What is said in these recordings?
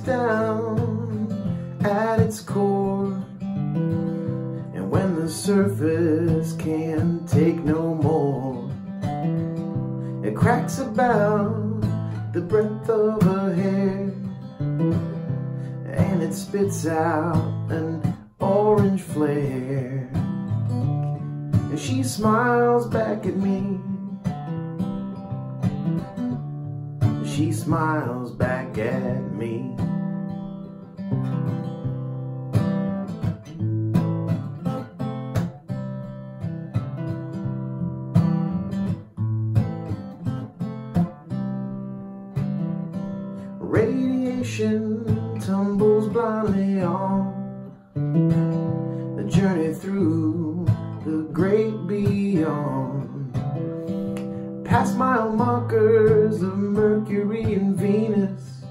down at its core, and when the surface can take no more, it cracks about the breadth of her hair, and it spits out an orange flare, and she smiles back at me. She smiles back at me. Radiation tumbles blindly on the journey through the great beyond, past mile markers of Mercury and Venus.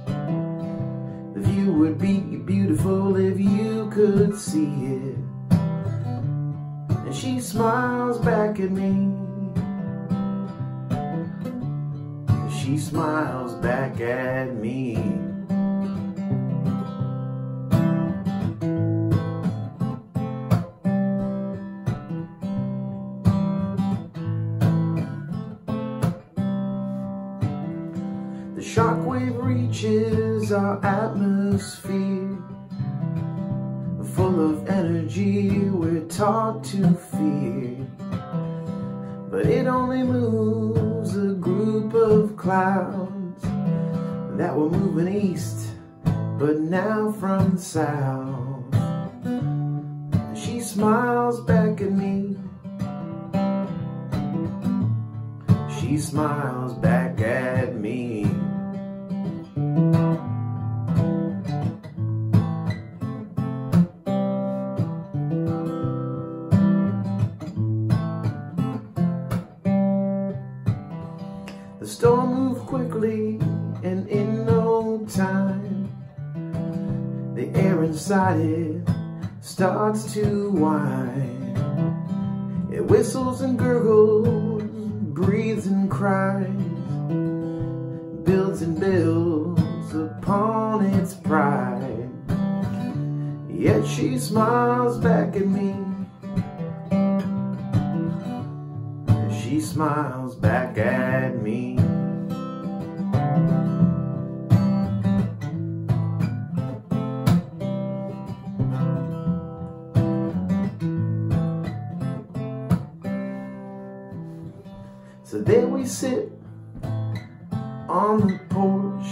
The view would be beautiful if you could see it. And she smiles back at me. She smiles back at me. The shockwave reaches our atmosphere, full of energy we're taught to fear. But it only moves a group of clouds that were moving east, but now from the south. She smiles back at me. She smiles back at me. The storm moved quickly, and in no time, the air inside it starts to whine. It whistles and gurgles, breathes and cries, builds and builds upon its pride. Yet she smiles back at me. She smiles back at me. So there we sit on the porch,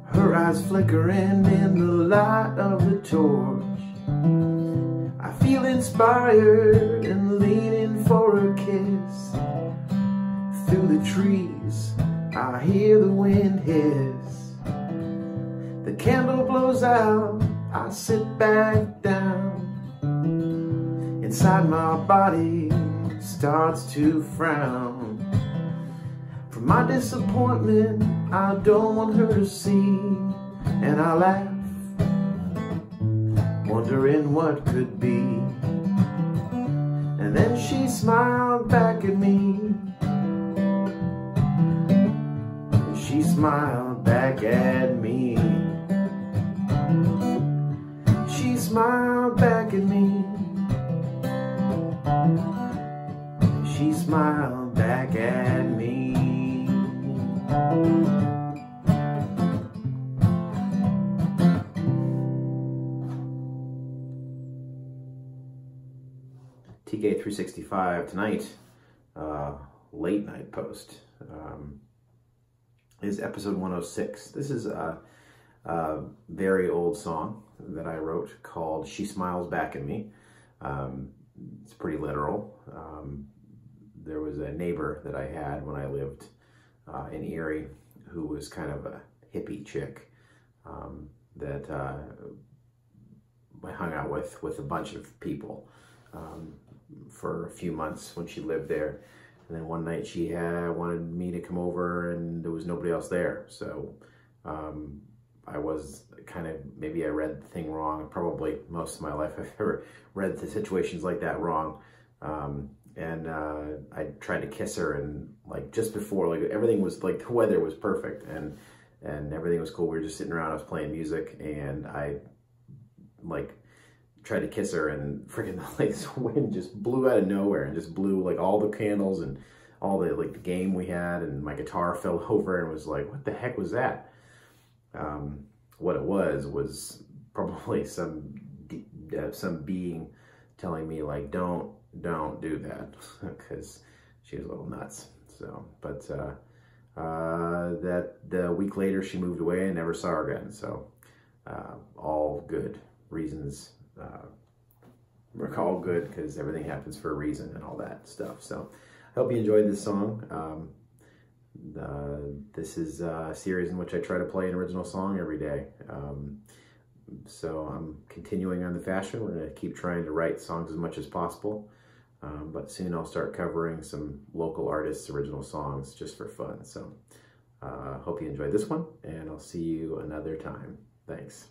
her eyes flickering in the light of the torch. I feel inspired and leaning for a kiss. Through the trees, I hear the wind hiss. The candle blows out, I sit back down. Inside my body starts to frown. From my disappointment, I don't want her to see, and I laugh, wondering what could be. And then she smiled back at me. She smiled back at me. She smiled back at me. She smiled back at me. TK365 tonight, late night post, is episode 106. This is a very old song that I wrote called She Smiles Back at Me. It's pretty literal. There was a neighbor that I had when I lived in Erie who was kind of a hippie chick that I hung out with a bunch of people for a few months when she lived there. And then one night she wanted me to come over, and there was nobody else there. So I was kind of, maybe I read the thing wrong. Probably most of my life I've ever read the situations like that wrong. And I tried to kiss her, and like just before, like everything was like, the weather was perfect, and and everything was cool. We were just sitting around, I was playing music, and I like tried to kiss her, and freaking like this wind just blew out of nowhere and just blew like all the candles and all the like the game we had, and my guitar fell over and was like, what the heck was that? What it was probably some being telling me like, don't do that, because she was a little nuts. So, but that the week later she moved away and never saw her again. So all good reasons. We're all good because everything happens for a reason and all that stuff. So I hope you enjoyed this song. This is a series in which I try to play an original song every day. So I'm continuing on the fashion. We're going to keep trying to write songs as much as possible. But soon I'll start covering some local artists' original songs just for fun. So hope you enjoyed this one, and I'll see you another time. Thanks.